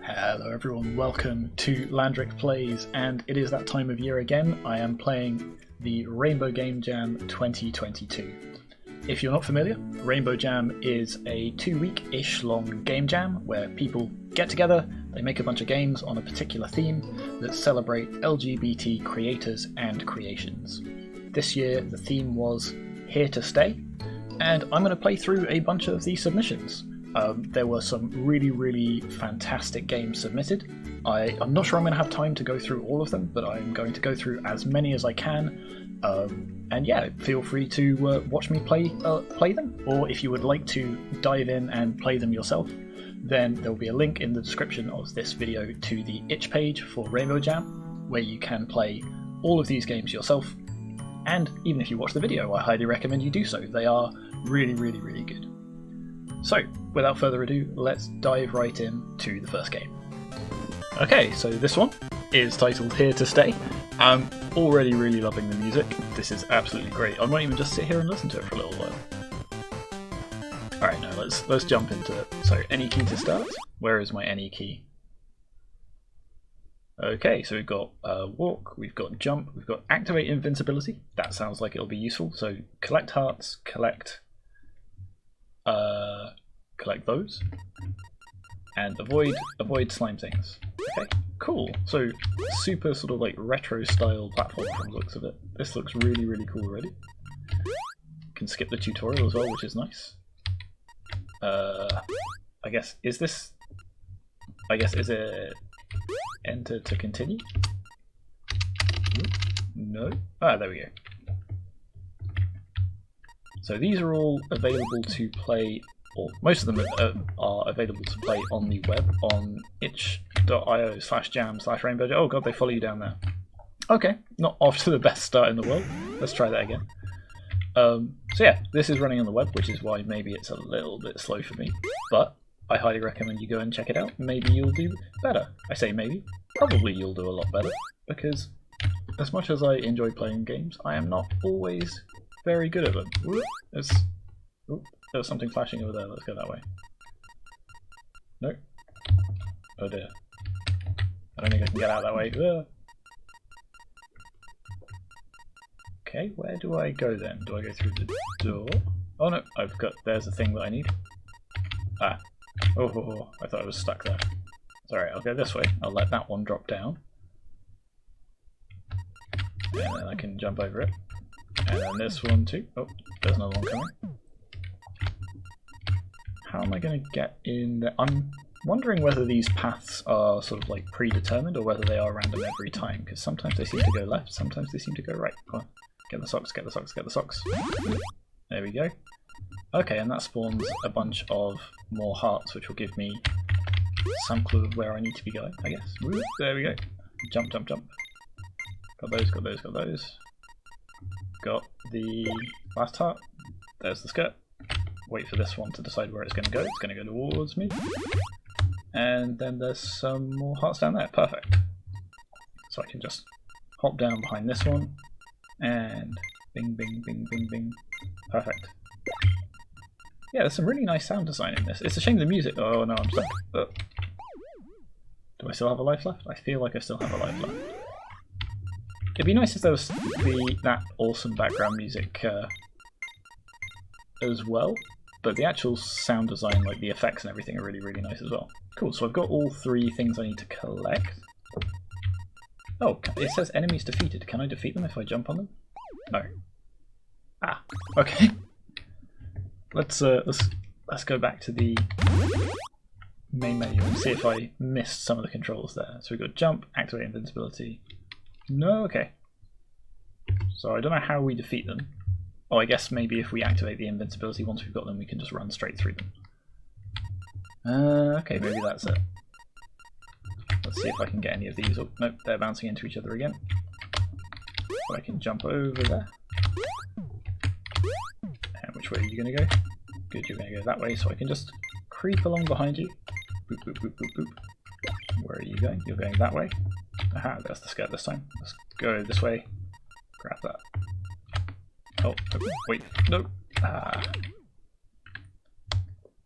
Hello everyone, welcome to Landric Plays, and it is that time of year again. I am playing the Rainbow Game Jam 2022. If you're not familiar, Rainbow Jam is a 2-week-ish long game jam where people get together, they make a bunch of games on a particular theme that celebrate LGBT creators and creations. This year the theme was Here to Stay, and I'm going to play through a bunch of these submissions. There were some really fantastic games submitted. I'm not sure I'm going to have time to go through all of them, but I'm going to go through as many as I can. And yeah, feel free to watch me play them, or if you would like to dive in and play them yourself, then there will be a link in the description of this video to the itch page for Rainbow Jam, where you can play all of these games yourself. And even if you watch the video, I highly recommend you do so. They are really good. So, without further ado, let's dive right into the first game. Okay, so this one is titled Here to Stay. I'm already really loving the music. This is absolutely great. I might even just sit here and listen to it for a little while. Alright, now let's jump into it. So, any key to start? Where is my any key? Okay, so we've got walk, we've got jump, we've got activate invincibility. That sounds like it'll be useful. So, collect hearts, collect those, and avoid slime things. Okay, cool. So super sort of like retro style platform from the looks of it. This looks really cool already. Can skip the tutorial as well, which is nice. I guess is it enter to continue? No. Ah, there we go. So these are all available to play, or most of them are available to play on the web on itch.io/jam/rainbow. Oh god, they follow you down there. Okay, not off to the best start in the world. Let's try that again. So yeah, this is running on the web, which is why maybe it's a little bit slow for me. But I highly recommend you go and check it out. Maybe you'll do better. I say maybe. Probably you'll do a lot better, because as much as I enjoy playing games, I am not always very good at them. There's something flashing over there. Let's go that way. No. Oh dear. I don't think I can get out that way. Okay, where do I go then? Do I go through the door? Oh no, there's the thing that I need. Ah. Oh, I thought I was stuck there. Sorry, I'll go this way. I'll let that one drop down. And then I can jump over it. And then this one too. Oh, there's another one coming. How am I going to get in there? I'm wondering whether these paths are sort of like predetermined or whether they are random every time, because sometimes they seem to go left, sometimes they seem to go right. Come on, get the socks, get the socks, get the socks. There we go. Okay, and that spawns a bunch of more hearts, which will give me some clue of where I need to be going, I guess. Woo, there we go. Jump. Got those. Got the last heart. There's the skirt. Wait for this one to decide where it's going to go. It's going to go towards me. And then there's some more hearts down there. Perfect. So I can just hop down behind this one. And bing. Perfect. Yeah, there's some really nice sound design in this. It's a shame the music... Oh no, I'm stuck. Do I still have a life left? I feel like I still have a life left. It'd be nice if there was that awesome background music as well, but the actual sound design, like the effects and everything, are really nice as well. Cool, so I've got all 3 things I need to collect. Oh, it says enemies defeated. Can I defeat them if I jump on them? No. Ah, okay. Let's go back to the main menu and see if I missed some of the controls there. So we've got jump, activate invincibility. No, okay. So I don't know how we defeat them. Oh, I guess maybe if we activate the invincibility once we've got them, we can just run straight through them. Okay, maybe that's it. Let's see if I can get any of these. Oh, nope, they're bouncing into each other again. So I can jump over there. And which way are you going to go? Good, you're going to go that way, so I can just creep along behind you. Boop. Where are you going? You're going that way. Aha, there's the skirt this time. Let's go this way. Grab that. Oh, wait, no.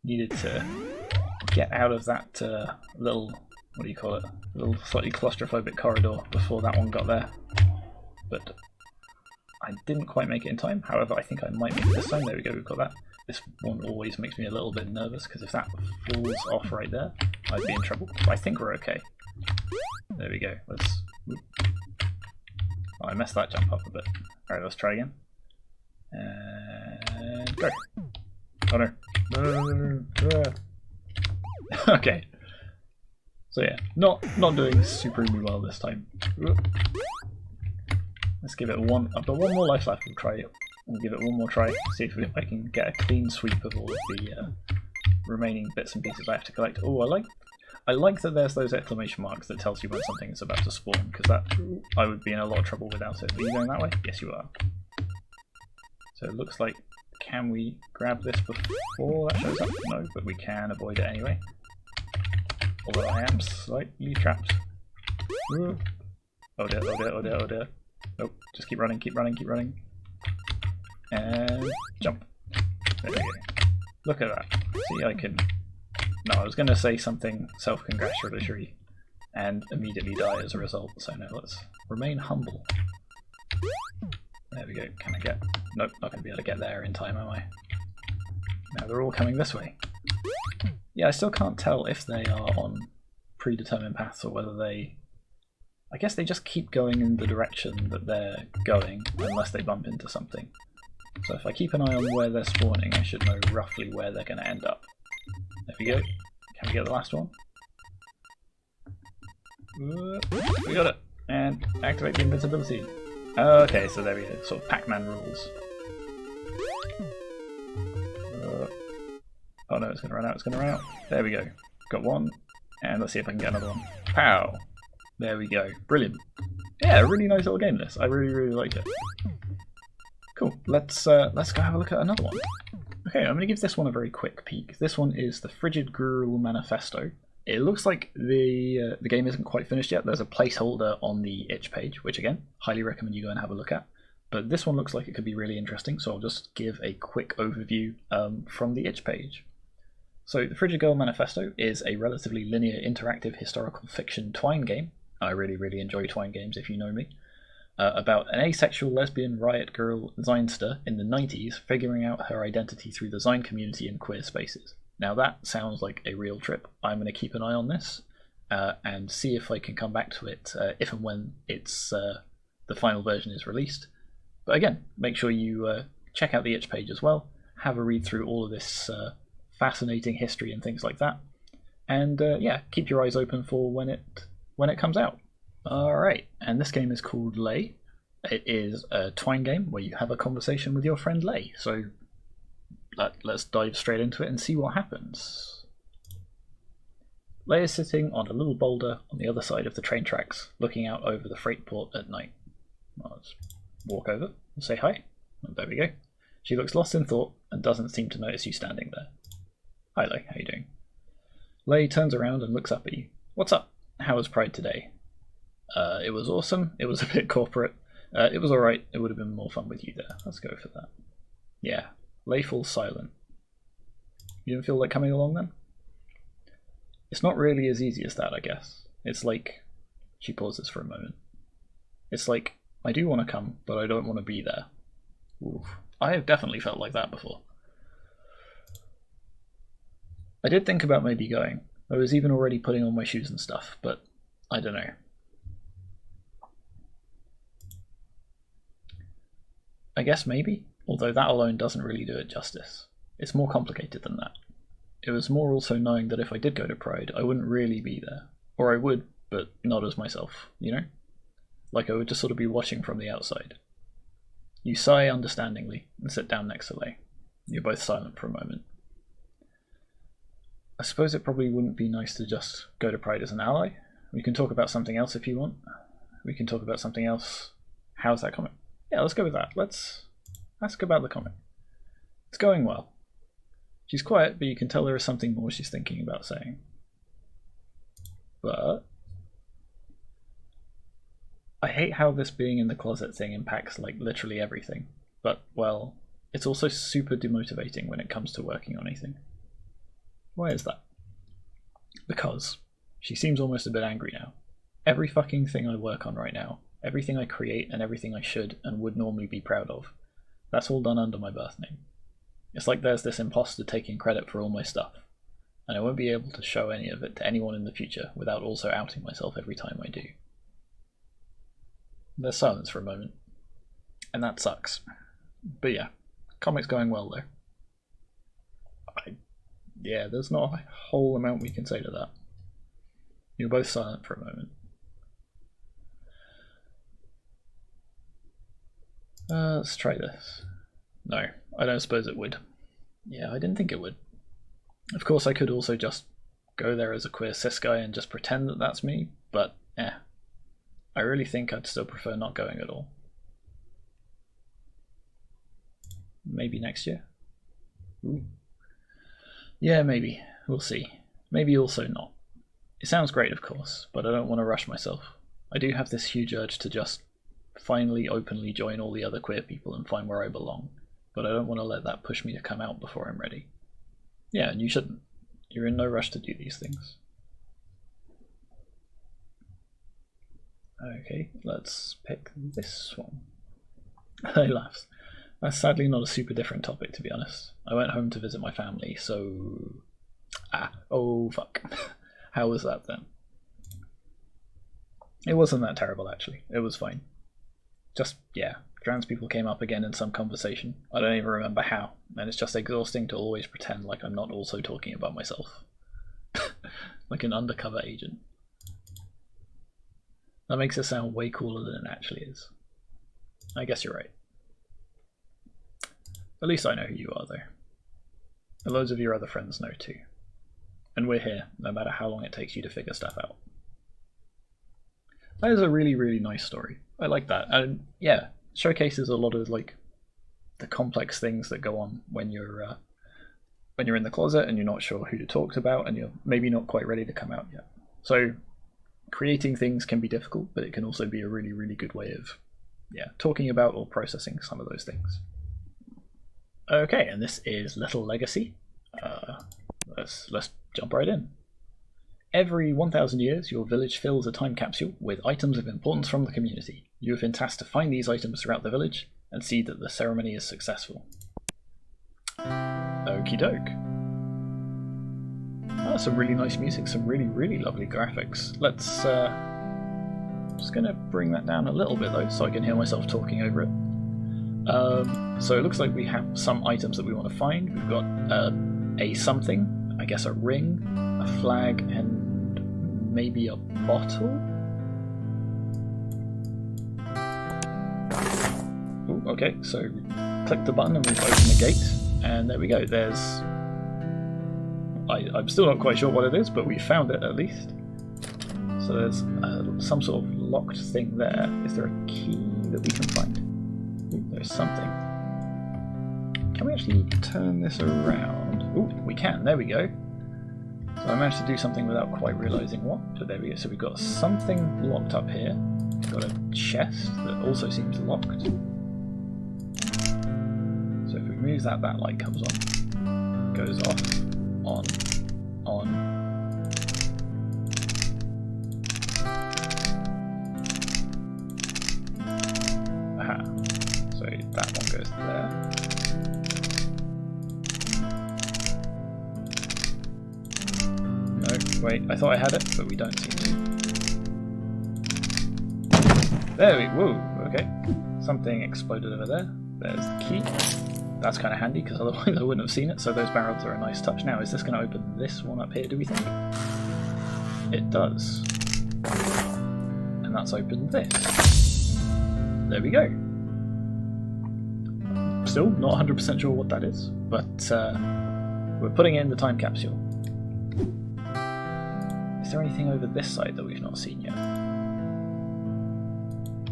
Needed to get out of that little what do you call it? A little slightly claustrophobic corridor before that one got there. But I didn't quite make it in time. However, I think I might make it this time. There we go, we've got that. This one always makes me a little bit nervous because if that falls off right there, I'd be in trouble. But I think we're okay. There we go. Let's. Oh, I messed that jump up a bit. Alright, let's try again. And go. Oh no. Okay. So yeah, not doing supremely well this time. Let's give it one. I've got one more life left. We'll try it. We'll give it one more try. See if I can get a clean sweep of all of the remaining bits and pieces I have to collect. Oh, I like that there's those exclamation marks that tells you when something is about to spawn, because that I would be in a lot of trouble without it. Are you going that way? Yes, you are. So it looks like, can we grab this before that shows up? No, but we can avoid it anyway. Although I am slightly trapped. Oh dear, oh dear, oh dear, oh dear. Nope, just keep running, keep running, keep running. And jump. There we go. Look at that. See, I can... No, I was going to say something self-congratulatory and immediately die as a result, so no, let's remain humble. There we go. Can I get... Nope, not going to be able to get there in time, am I? Now they're all coming this way. Yeah, I still can't tell if they are on predetermined paths or whether they... I guess they just keep going in the direction that they're going unless they bump into something. So if I keep an eye on where they're spawning, I should know roughly where they're going to end up. There we go. Can we get the last one? We got it! And activate the invincibility. Okay, so there we go. Sort of Pac-Man rules. Oh no, it's going to run out, it's going to run out. There we go. Got one. And let's see if I can get another one. Pow! There we go. Brilliant. Yeah, a really nice little game this. I really, really like it. Cool. Let's go have a look at another one. Okay, I'm going to give this one a very quick peek. This one is the Frigid grrrl manifesto. It looks like the game isn't quite finished yet. There's a placeholder on the itch page, which again, highly recommend you go and have a look at. But this one looks like it could be really interesting, so I'll just give a quick overview from the itch page. So the Frigid grrrl manifesto is a relatively linear interactive historical fiction twine game. I really, really enjoy twine games, if you know me. About an asexual lesbian riot girl Zynster in the 90s figuring out her identity through the Zine community in queer spaces. Now that sounds like a real trip. I'm going to keep an eye on this and see if I can come back to it if and when it's the final version is released. But again, make sure you check out the itch page as well, have a read through all of this fascinating history and things like that, and yeah, keep your eyes open for when it comes out. Alright, and this game is called Lay. It is a twine game where you have a conversation with your friend Lay. So let's dive straight into it and see what happens. Lay is sitting on a little boulder on the other side of the train tracks, looking out over the freight port at night. Well, let's walk over and say hi. Oh, there we go. She looks lost in thought and doesn't seem to notice you standing there. Hi Lay, how you doing? Lay turns around and looks up at you. What's up? How was Pride today? It was awesome. It was a bit corporate. It was alright. It would have been more fun with you there. Let's go for that. Yeah. Lay falls silent. You didn't feel like coming along then? It's not really as easy as that, I guess. It's like... She pauses for a moment. It's like, I do want to come, but I don't want to be there. Oof. I have definitely felt like that before. I did think about maybe going. I was even already putting on my shoes and stuff, but I don't know. I guess maybe, although that alone doesn't really do it justice. It's more complicated than that. It was more also knowing that if I did go to Pride, I wouldn't really be there. Or I would, but not as myself, you know? Like I would just sort of be watching from the outside. You sigh understandingly and sit down next to Lay. You're both silent for a moment. I suppose it probably wouldn't be nice to just go to Pride as an ally. We can talk about something else if you want. We can talk about something else. How's that comic? Yeah, let's go with that. Let's ask about the comic. It's going well. She's quiet, but you can tell there is something more she's thinking about saying. But I hate how this being in the closet thing impacts like literally everything. But, well, it's also super demotivating when it comes to working on anything. Why is that? Because She seems almost a bit angry now. Every fucking thing I work on right now, everything I create and everything I should and would normally be proud of, that's all done under my birth name. It's like there's this imposter taking credit for all my stuff, and I won't be able to show any of it to anyone in the future without also outing myself every time I do. There's silence for a moment, and that sucks. But yeah, comic's going well though. Yeah, there's not a whole amount we can say to that. You're both silent for a moment. Let's try this. No, I don't suppose it would. Yeah, I didn't think it would. Of course, I could also just go there as a queer cis guy and just pretend that that's me, but I really think I'd still prefer not going at all. Maybe next year? Ooh. Yeah, maybe. We'll see. Maybe also not. It sounds great, of course, but I don't want to rush myself. I do have this huge urge to just finally openly join all the other queer people and find where I belong, but I don't want to let that push me to come out before I'm ready. Yeah, and you shouldn't. You're in no rush to do these things. Okay, let's pick this one. He laughs. That's sadly not a super different topic, to be honest. I went home to visit my family, so... oh fuck. How was that then? It wasn't that terrible, actually. It was fine. Just, yeah, trans people came up again in some conversation. I don't even remember how, and it's just exhausting to always pretend like I'm not also talking about myself. Like an undercover agent. That makes it sound way cooler than it actually is. I guess you're right. At least I know who you are, though. And loads of your other friends know too. And we're here, no matter how long it takes you to figure stuff out. That is a really, really nice story. I like that. And yeah, showcases a lot of like the complex things that go on when you're in the closet and you're not sure who to talk about and you're maybe not quite ready to come out yet. So creating things can be difficult, but it can also be a really, really good way of talking about or processing some of those things. Okay, and this is Little Legacy. Let's jump right in. Every 1,000 years, your village fills a time capsule with items of importance from the community. You have been tasked to find these items throughout the village and see that the ceremony is successful. Okie doke. That's some really nice music, some really, really lovely graphics. Let's just gonna bring that down a little bit though, so I can hear myself talking over it. So it looks like we have some items that we want to find. We've got a something, I guess a ring, a flag, and maybe a bottle? Ooh, okay, so click the button and we've opened the gate, and there we go. There's... I'm still not quite sure what it is, but we found it at least. So there's some sort of locked thing there. Is there a key that we can find? Ooh, there's something. Can we actually turn this around? Ooh, we can, there we go. So I managed to do something without quite realising what, but there we go. So we've got something locked up here. We've got a chest that also seems locked. So if we move that, that light comes on. Goes off. On. Aha. So that one goes there. No, wait, I thought I had it, but we don't seem to. There we, whoa, okay. Something exploded over there. There's the key. That's kind of handy, because otherwise I wouldn't have seen it, so those barrels are a nice touch. Now, is this going to open this one up here, do we think? It does. And that's opened this. There we go. Still not 100% sure what that is, but we're putting it in the time capsule. Is there anything over this side that we've not seen yet?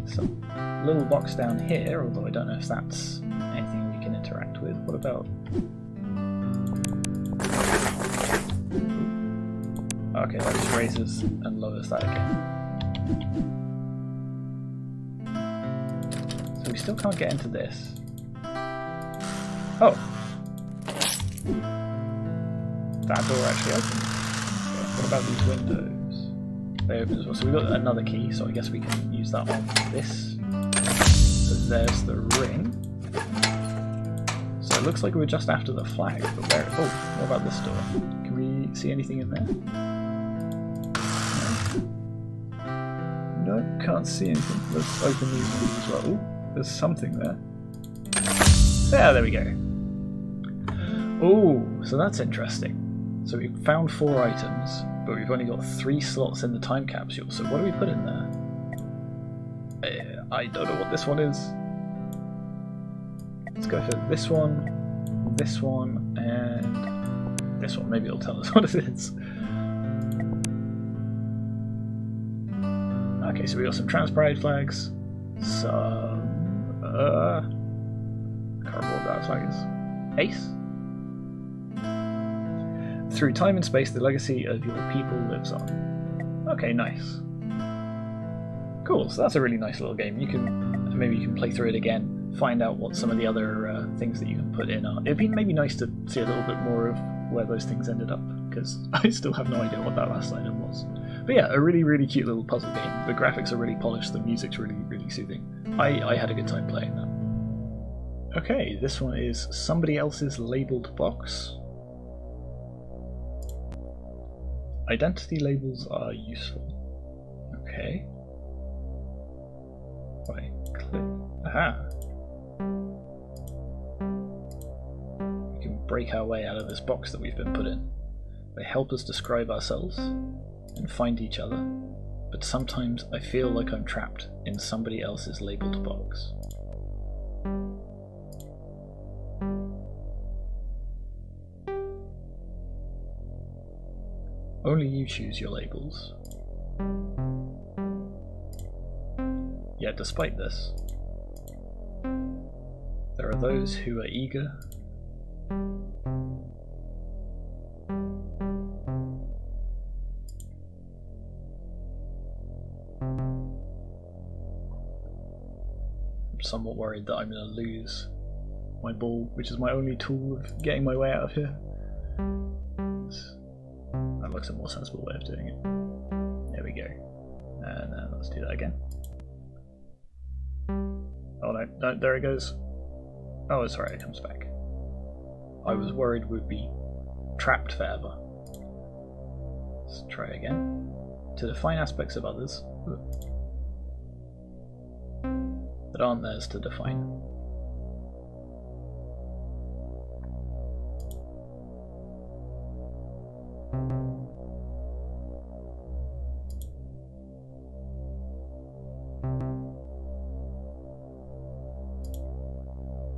Some little box down here, although I don't know if that's anything we can interact with. What about... Okay, that just raises and lowers that again. So we still can't get into this. Oh! That door actually opened. Okay, what about these windows? they open as well. So we've got another key, so I guess we can use that on this. So there's the ring. So it looks like we're just after the flag, but where... Oh, what about this door? Can we see anything in there? No, can't see anything. Let's open these ones as well. Ooh, there's something there. There we go. Oh, so that's interesting. So we've found 4 items, but we've only got 3 slots in the time capsule. So what do we put in there? I don't know what this one is. Let's go for this one, and this one. Maybe it'll tell us what it is. Okay, so we got some trans-pride flags, some... I can't remember what that flag is. Ace? Through time and space, the legacy of your people lives on. Okay, nice. Cool, so that's a really nice little game. Maybe you can play through it again, find out what some of the other things that you can put in are. It'd be maybe nice to see a little bit more of where those things ended up, because I still have no idea what that last item was. But yeah, a really, really cute little puzzle game. The graphics are really polished, the music's really, really soothing. I had a good time playing that. Okay, this one is somebody else's labelled box. Identity labels are useful. Okay. Right, click. Aha! We can break our way out of this box that we've been put in. They help us describe ourselves and find each other, but sometimes I feel like I'm trapped in somebody else's labelled box. Only you choose your labels. Yet despite this, there are those who are eager I'm somewhat worried that I'm going to lose my ball, which is my only tool of getting my way out of here. That looks a more sensible way of doing it. There we go. And then let's do that again. Oh no, there it goes. Oh, it's alright, it comes back. I was worried we'd be trapped forever. Let's try again. To define aspects of others that aren't theirs to define.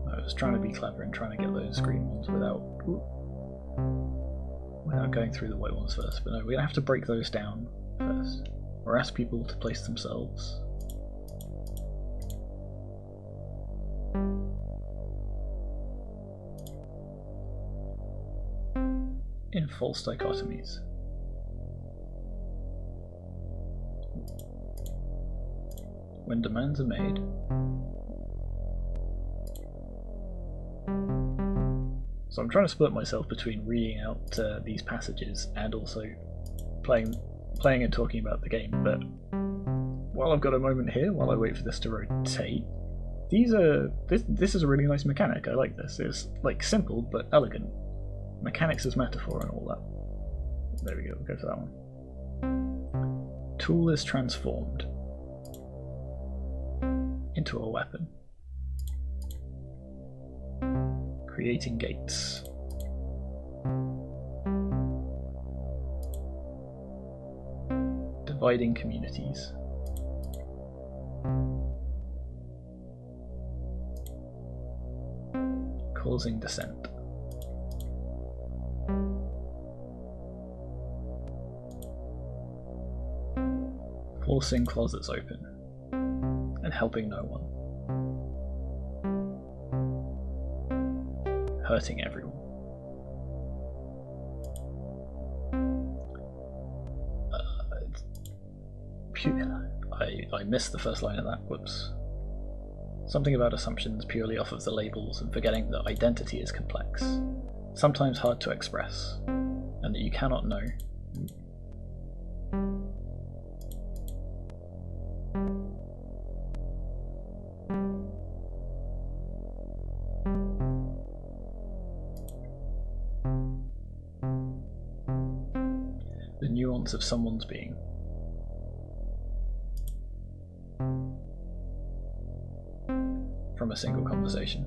I was trying to be clever and trying to get those green ones without going through the white ones first, but no, we're going to have to break those down first, or ask people to place themselves in false dichotomies. When demands are made, so I'm trying to split myself between reading out these passages and also playing and talking about the game, but while I've got a moment here, while I wait for this to rotate, this is a really nice mechanic. I like this. It's like simple but elegant. Mechanics as metaphor and all that. There we go, we'll go for that one. Tool is transformed into a weapon. Creating gates. Dividing communities. Causing dissent. Forcing closets open and helping no one. Hurting everyone. I missed the first line of that, whoops. Something about assumptions purely off of the labels and forgetting that identity is complex, sometimes hard to express, and that you cannot know nuance of someone's being. From a single conversation.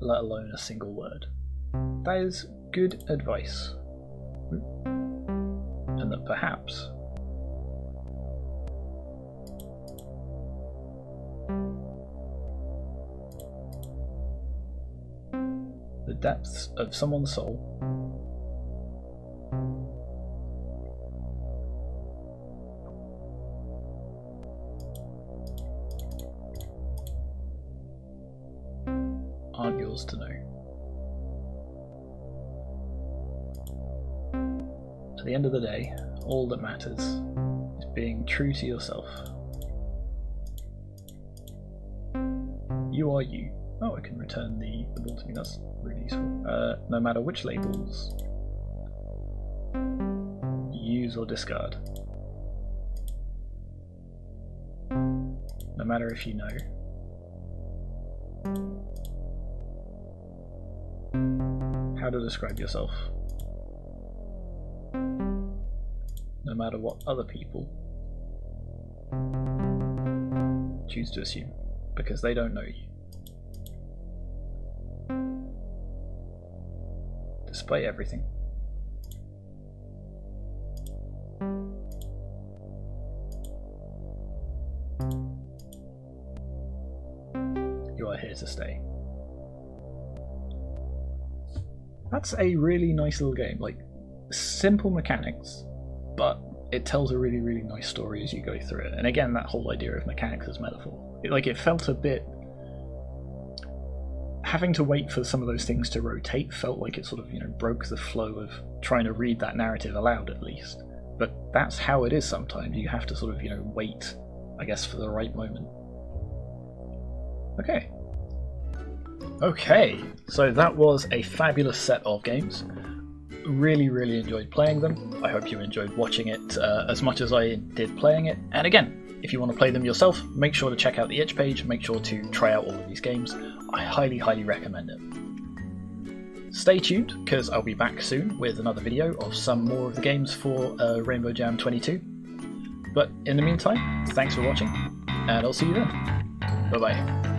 Let alone a single word. That is good advice. And that perhaps the depths of someone's soul aren't yours to know. At the end of the day, all that matters is being true to yourself. You are you. Oh, I can return the ball to me, that's really useful. No matter which labels you use or discard. No matter if you know. How to describe yourself. No matter what other people choose to assume, because they don't know you. Despite everything, you are here to stay. That's a really nice little game, like simple mechanics, but it tells a really, really nice story as you go through it. And again, that whole idea of mechanics as metaphor. It felt a bit... Having to wait for some of those things to rotate felt like it sort of, broke the flow of trying to read that narrative aloud at least. But that's how it is sometimes. You have to sort of, wait, I guess, for the right moment. Okay, so that was a fabulous set of games. Really, really enjoyed playing them. I hope you enjoyed watching it as much as I did playing it. And again, if you want to play them yourself, make sure to check out the itch page, make sure to try out all of these games. I highly, highly recommend it. Stay tuned, because I'll be back soon with another video of some more of the games for Rainbow Jam 22. But in the meantime, thanks for watching, and I'll see you then. Bye bye.